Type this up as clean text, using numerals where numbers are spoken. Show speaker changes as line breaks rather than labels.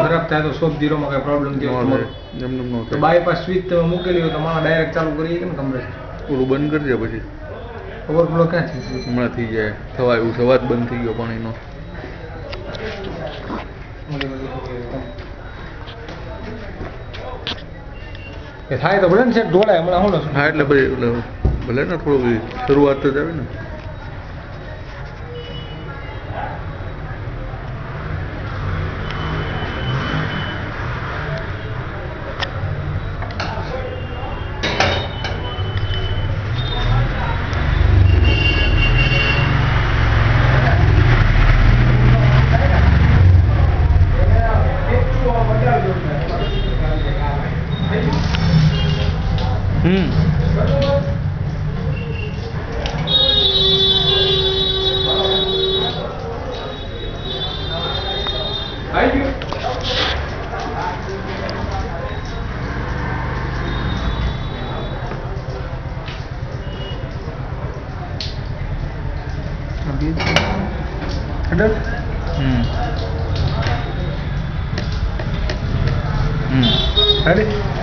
ખરાબ થાય તો 100 માં કઈ પ્રોબ્લેમ થયો તો બાયપાસ સ્વિચ તમે મૂકેલી હોય તો માણસ ડાયરેક્ટ ચાલુ કરી શકે ને કમ્પ્રેસર
ઓલું બંધ કરી દે પછી
ઓવરફ્લો ક્યાંથી
હમણાં થઈ જાય થવા એવું સવાજ બંધ થઈ ગયો પાણીનો
થાય તો ભલે ને સેટ ઢોળાય હમણાં હું
હા એટલે પછી ભલે ને થોડું શરૂઆત જ આવે ને
Ready?